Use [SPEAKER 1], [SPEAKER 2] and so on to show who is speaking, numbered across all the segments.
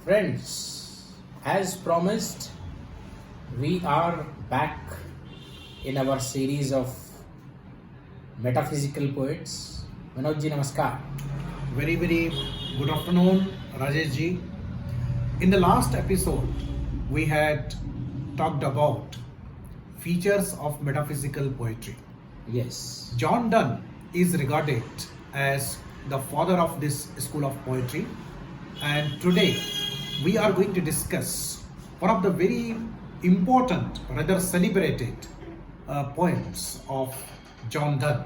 [SPEAKER 1] Friends, as promised, we are back in our series of metaphysical poets. Vinod ji, namaskar.
[SPEAKER 2] Very good afternoon, Rajesh ji. In the last episode, we had talked about features of metaphysical poetry.
[SPEAKER 1] Yes.
[SPEAKER 2] John Donne is regarded as the father of this school of poetry, and today we are going to discuss one of the very important, rather celebrated poems of John Donne.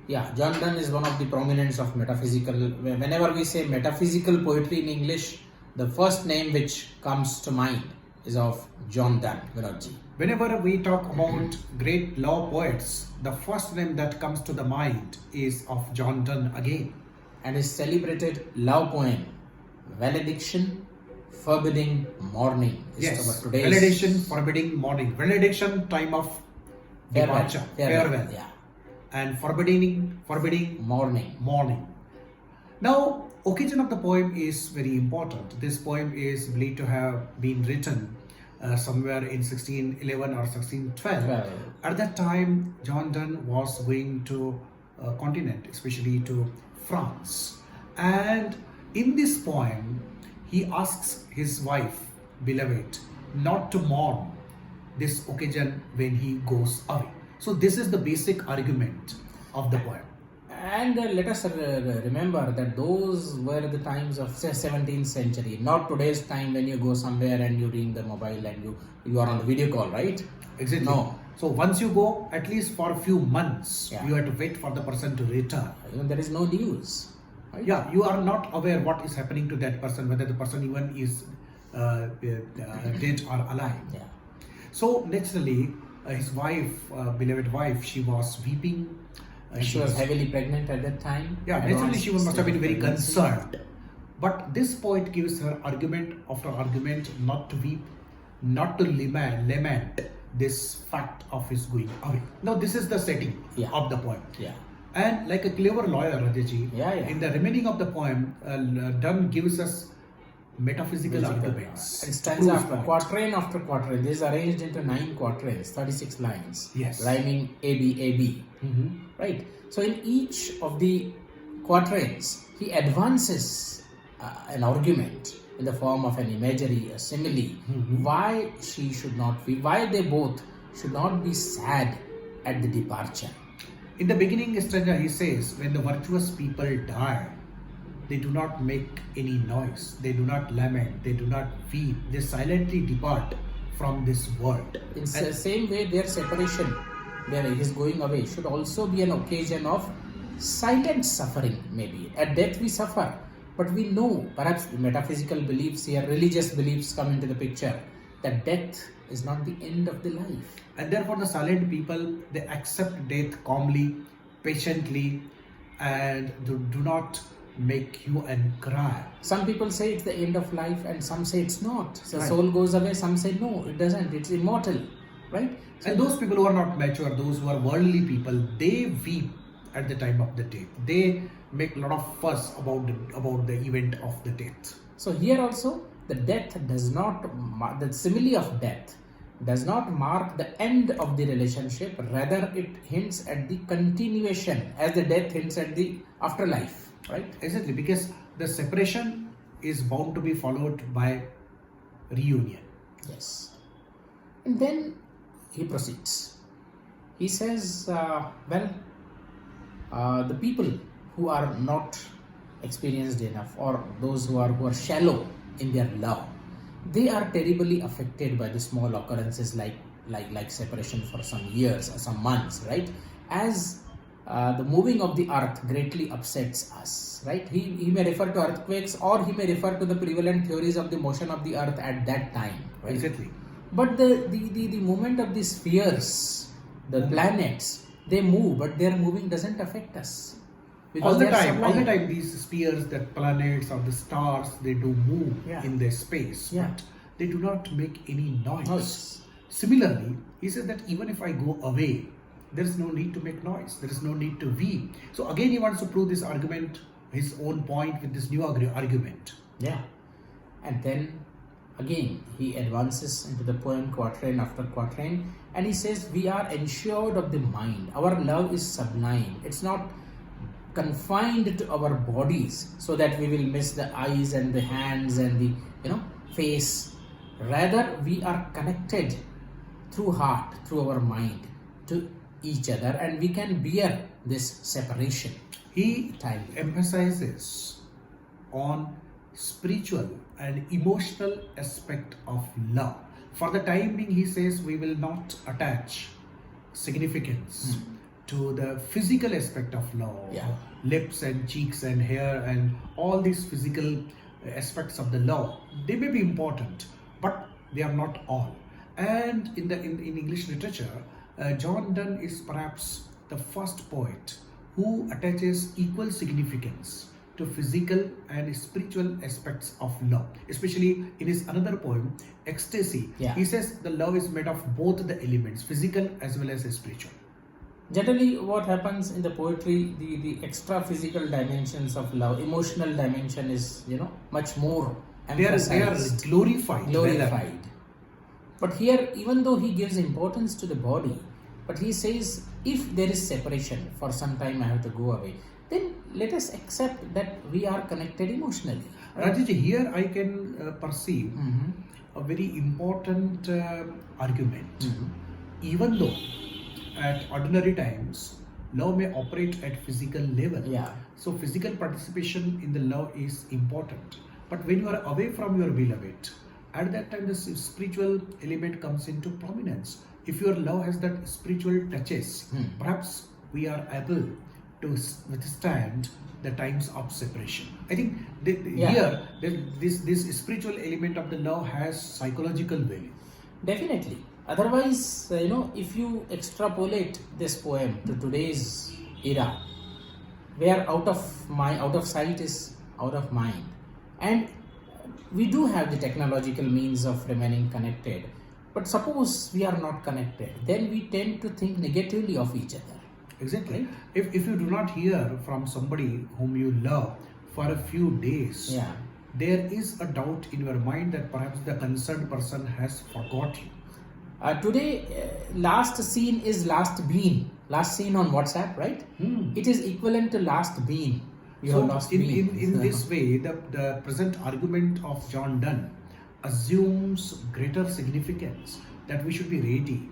[SPEAKER 1] Yeah, John Donne is one of the prominents of metaphysical. Whenever we say metaphysical poetry in English, the first name which comes to mind is of John Donne, Vinod ji.
[SPEAKER 2] Whenever we talk about great love poets, the first name that comes to the mind is of John Donne again.
[SPEAKER 1] And his celebrated love poem, Valediction, Forbidding Mourning, is
[SPEAKER 2] Yes,
[SPEAKER 1] our today's
[SPEAKER 2] Valediction, Forbidding Mourning. Valediction, time of departure, farewell.
[SPEAKER 1] Yeah,
[SPEAKER 2] And forbidding
[SPEAKER 1] mourning.
[SPEAKER 2] Now, occasion of the poem is very important. This poem is believed to have been written somewhere in 1611 or 1612.
[SPEAKER 1] Well,
[SPEAKER 2] At that time, John Donne was going to a continent, especially to France. And in this poem, he asks his wife, beloved, not to mourn this occasion when he goes away. So this is the basic argument of the poem.
[SPEAKER 1] And let us remember that those were the times of say 17th century, not today's time when you go somewhere and you ring the mobile and you are on the video call, right?
[SPEAKER 2] Exactly.
[SPEAKER 1] No.
[SPEAKER 2] So once you go, at least for a few months,
[SPEAKER 1] Yeah.
[SPEAKER 2] you have to wait for the person to return.
[SPEAKER 1] Even there is no news. Right?
[SPEAKER 2] Yeah, you are not aware what is happening to that person, whether the person even is dead or alive.
[SPEAKER 1] Yeah.
[SPEAKER 2] So naturally, his wife, beloved wife, she was weeping.
[SPEAKER 1] She was heavily pregnant at that time.
[SPEAKER 2] Yeah, naturally she must have been very concerned. But this poet gives her argument after argument not to weep, not to lament this fact of his going away. Now this is the setting
[SPEAKER 1] Yeah.
[SPEAKER 2] of the poem.
[SPEAKER 1] Yeah.
[SPEAKER 2] And like a clever lawyer, Rajeji,
[SPEAKER 1] Yeah.
[SPEAKER 2] in the remaining of the poem, Donne gives us metaphysical arguments.
[SPEAKER 1] And stanza after quatrain. This is arranged into 9 quatrains, 36 lines.
[SPEAKER 2] Yes.
[SPEAKER 1] Rhyming A-B. Right. So in each of the quatrains, he advances an argument in the form of an imagery, a simile, why she should not be, why they both should not be sad at the departure.
[SPEAKER 2] In the beginning stanza, he says, when the virtuous people die, they do not make any noise, they do not lament, they do not weep, they silently depart from this world.
[SPEAKER 1] In the same way, their separation, where he is going away, should also be an occasion of silent suffering, maybe. At death we suffer, but we know, perhaps the metaphysical beliefs here, religious beliefs come into the picture, that death is not the end of the life.
[SPEAKER 2] And therefore the silent people, they accept death calmly, patiently, and do not make hue and cry.
[SPEAKER 1] Some people say it's the end of life and some say it's not. So
[SPEAKER 2] Right.
[SPEAKER 1] soul goes away, some say no, it doesn't, it's immortal, right? So
[SPEAKER 2] And those people who are not mature, those who are worldly people, they weep at the time of the death. They make a lot of fuss about the event of the death.
[SPEAKER 1] So here also, the death does not, the simile of death does not mark the end of the relationship, rather it hints at the continuation, as the death hints at the afterlife, right?
[SPEAKER 2] Exactly, because the separation is bound to be followed by reunion.
[SPEAKER 1] Yes. And then he proceeds. He says, the people who are not experienced enough, or those who are shallow in their love, they are terribly affected by the small occurrences like separation for some years or some months, right? As the moving of the earth greatly upsets us, right? He may refer to earthquakes, or he may refer to the prevalent theories of the motion of the earth at that time, right?
[SPEAKER 2] Exactly.
[SPEAKER 1] But the movement of the spheres, the planets, they move, but their moving doesn't affect us.
[SPEAKER 2] All the
[SPEAKER 1] they are sublime.
[SPEAKER 2] time, these spheres, the planets or the stars, they do move
[SPEAKER 1] Yeah.
[SPEAKER 2] in their space,
[SPEAKER 1] Yeah.
[SPEAKER 2] but they do not make any noise.
[SPEAKER 1] Noise.
[SPEAKER 2] Similarly, he said that even if I go away, there is no need to make noise, there is no need to weep. So again, he wants to prove this argument, his own point with this new argument.
[SPEAKER 1] Yeah. And then again he advances into the poem quatrain after quatrain, and he says, we are ensured of the mind. Our love is sublime. It's not confined to our bodies so that we will miss the eyes and the hands and the face. Rather, we are connected through heart, through our mind to each other, and we can bear this separation.
[SPEAKER 2] He
[SPEAKER 1] Time.
[SPEAKER 2] emphasizes on spiritual and emotional aspect of love. For the time being, he says we will not attach significance to the physical aspect of love.
[SPEAKER 1] Yeah.
[SPEAKER 2] Lips and cheeks and hair and all these physical aspects of the love, they may be important, but they are not all. And in English literature, John Donne is perhaps the first poet who attaches equal significance to physical and spiritual aspects of love. Especially in his another poem, Ecstasy,
[SPEAKER 1] Yeah.
[SPEAKER 2] he says the love is made of both the elements, physical as well as spiritual.
[SPEAKER 1] Generally, what happens in the poetry, the extra physical dimensions of love, emotional dimension is much more
[SPEAKER 2] They are
[SPEAKER 1] emphasized,
[SPEAKER 2] glorified.
[SPEAKER 1] glorified. But here, even though he gives importance to the body, but he says, if there is separation, for some time I have to go away, then let us accept that we are connected emotionally.
[SPEAKER 2] Rajesh, here I can perceive a very important argument. Even though at ordinary times love may operate at physical level,
[SPEAKER 1] Yeah.
[SPEAKER 2] so physical participation in the love is important. But when you are away from your beloved, at that time the spiritual element comes into prominence. If your love has that spiritual touches, perhaps we are able to withstand the times of separation. I think here this spiritual element of the love has psychological value.
[SPEAKER 1] Definitely. Otherwise, if you extrapolate this poem to today's era, where out of sight is out of mind, and we do have the technological means of remaining connected, but suppose we are not connected, then we tend to think negatively of each other.
[SPEAKER 2] Exactly. If you do not hear from somebody whom you love for a few days,
[SPEAKER 1] Yeah.
[SPEAKER 2] there is a doubt in your mind that perhaps the concerned person has forgot you.
[SPEAKER 1] Today, last seen is last been. Last seen on WhatsApp, right? It is equivalent to last been. You have lost been.
[SPEAKER 2] In this way, the present argument of John Donne assumes greater significance, that we should be ready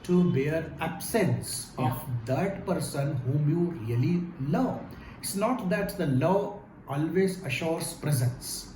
[SPEAKER 2] to bear absence of that person whom you really love. It's not that the love always assures presence.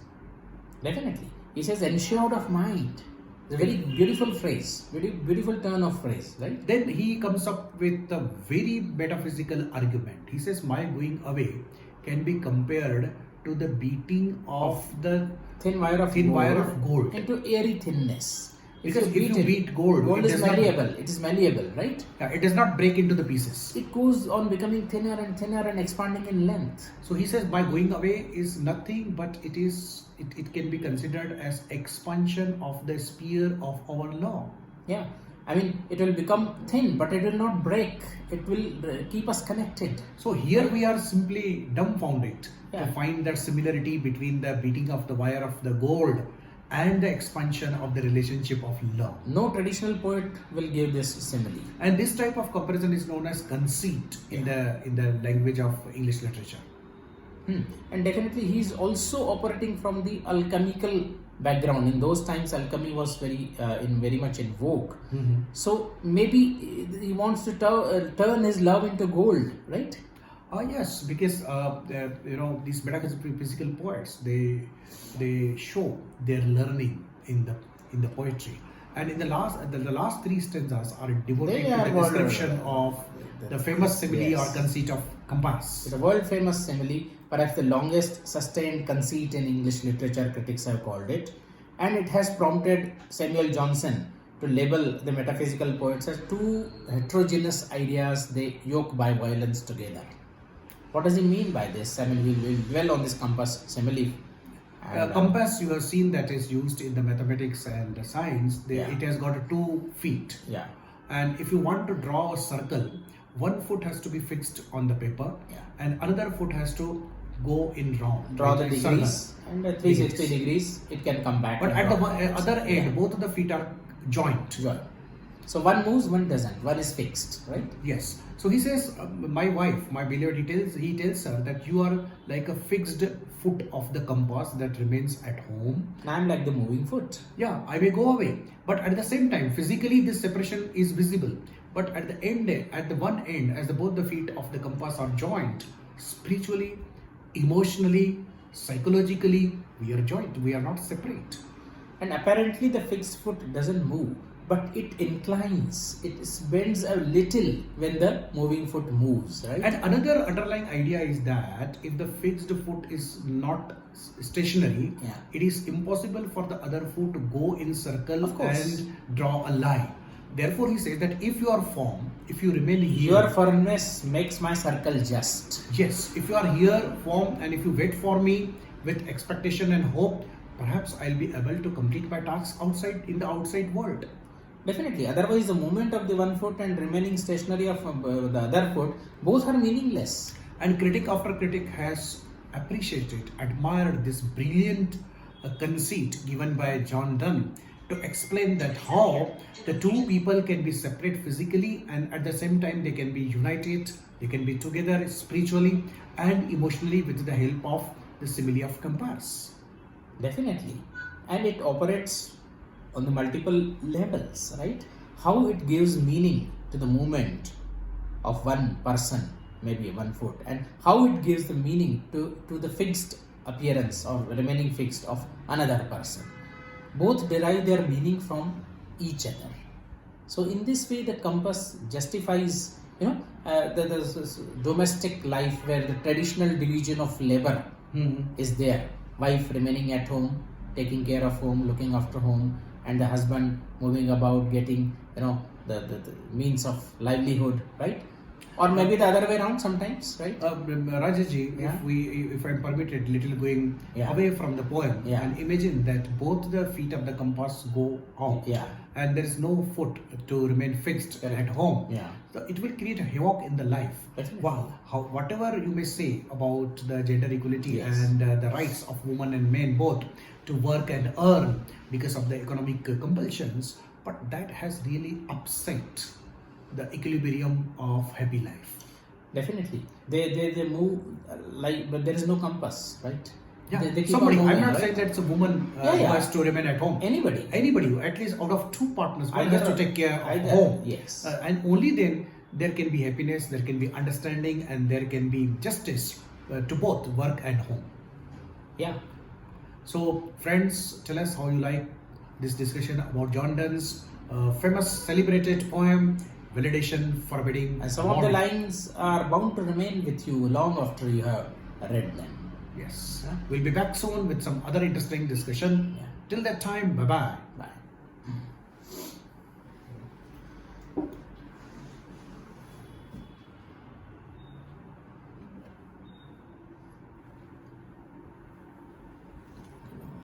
[SPEAKER 1] Definitely. He says ensured of mind. It's a very beautiful phrase, very beautiful turn of phrase, right?
[SPEAKER 2] Then he comes up with a very metaphysical argument. He says, my going away can be compared to the beating of the
[SPEAKER 1] Thin wire of
[SPEAKER 2] gold.
[SPEAKER 1] into airy thinness.
[SPEAKER 2] Because if you beat gold,
[SPEAKER 1] is malleable. It is malleable, right?
[SPEAKER 2] It does not break into the pieces.
[SPEAKER 1] It goes on becoming thinner and expanding in length.
[SPEAKER 2] So he says, my going away is nothing but it can be considered as expansion of the sphere of our law.
[SPEAKER 1] Yeah. I mean, it will become thin, but it will not break. It will keep us connected.
[SPEAKER 2] So here we are simply dumbfounded
[SPEAKER 1] Yeah.
[SPEAKER 2] to find that similarity between the beating of the wire of the gold and the expansion of the relationship of love.
[SPEAKER 1] No traditional poet will give this simile.
[SPEAKER 2] And this type of comparison is known as conceit in the language of English literature.
[SPEAKER 1] And definitely he is also operating from the alchemical background. In those times, alchemy was very much in vogue. So maybe he wants to turn his love into gold, right?
[SPEAKER 2] Yes, because these metaphysical poets, they show their learning in the poetry, and in the last three stanzas are devoted to the description of the famous simile or conceit of compass.
[SPEAKER 1] It's a world famous simile, perhaps the longest sustained conceit in English literature, critics have called it, and it has prompted Samuel Johnson to label the metaphysical poets as two heterogeneous ideas they yoke by violence together. What does he mean by this? I mean, we will dwell on this compass simile.
[SPEAKER 2] Compass, you have seen that is used in the mathematics and the science. It has got 2 feet.
[SPEAKER 1] Yeah.
[SPEAKER 2] And if you want to draw a circle, one foot has to be fixed on the paper, and another foot has to go in wrong.
[SPEAKER 1] Draw the
[SPEAKER 2] Like
[SPEAKER 1] degrees, and at 360 degrees it can come back.
[SPEAKER 2] But
[SPEAKER 1] and
[SPEAKER 2] at the
[SPEAKER 1] draw.
[SPEAKER 2] other end, both of the feet are joint.
[SPEAKER 1] Joint. So one moves, one doesn't. One is fixed, right?
[SPEAKER 2] Yes. So he says, my wife, my beloved, he tells her that you are like a fixed foot of the compass that remains at home.
[SPEAKER 1] And I'm like the moving foot.
[SPEAKER 2] Yeah, I may go away, but at the same time, physically this separation is visible. But at the end, at the one end, as both the feet of the compass are joined, spiritually, emotionally, psychologically, we are joined. We are not separate.
[SPEAKER 1] And apparently the fixed foot doesn't move, but it inclines. It bends a little when the moving foot moves, right?
[SPEAKER 2] And another underlying idea is that if the fixed foot is not stationary, it is impossible for the other foot to go in circle and draw a line. Therefore, he says that if you are firm, if you remain here,
[SPEAKER 1] your firmness makes my circle just.
[SPEAKER 2] Yes, if you are here firm and if you wait for me with expectation and hope, perhaps I'll be able to complete my tasks outside in the outside world.
[SPEAKER 1] Definitely. Otherwise, the movement of the one foot and remaining stationary of the other foot, both are meaningless.
[SPEAKER 2] And critic after critic has appreciated, admired this brilliant conceit given by John Donne to explain that how the two people can be separate physically and at the same time they can be united, they can be together spiritually and emotionally with the help of the simile of compass.
[SPEAKER 1] Definitely. And it operates on the multiple levels, right? How it gives meaning to the movement of one person, maybe one foot, and how it gives the meaning to the fixed appearance or remaining fixed of another person. Both derive their meaning from each other. So in this way, the compass justifies, the domestic life where the traditional division of labor is there. Wife remaining at home, taking care of home, looking after home, and the husband moving about, getting the means of livelihood, right? Or maybe the other way around sometimes, right?
[SPEAKER 2] Rajaji, if I'm permitted, little going away from the poem, and imagine that both the feet of the compass go out, and there is no foot to remain fixed at home. So it will create a havoc in the life. Wow! Whatever you may say about the gender equality and the rights of women and men both to work and earn because of the economic compulsions, but that has really upset the equilibrium of happy life.
[SPEAKER 1] Definitely. They move but there is no compass, right?
[SPEAKER 2] Yeah,
[SPEAKER 1] they keep
[SPEAKER 2] somebody.
[SPEAKER 1] on moving,
[SPEAKER 2] I'm not
[SPEAKER 1] right?
[SPEAKER 2] saying that it's a woman who has to remain at home.
[SPEAKER 1] Anybody,
[SPEAKER 2] at least out of two partners, one has to take care of home.
[SPEAKER 1] Yes.
[SPEAKER 2] And only then there can be happiness, there can be understanding, and there can be justice to both work and home.
[SPEAKER 1] Yeah.
[SPEAKER 2] So, friends, tell us how you like this discussion about John Donne's famous celebrated poem, Valediction, Forbidding.
[SPEAKER 1] And some of the lines are bound to remain with you long after you have read them.
[SPEAKER 2] Yes. We'll be back soon with some other interesting discussion. Till that time, bye-bye.
[SPEAKER 1] Bye.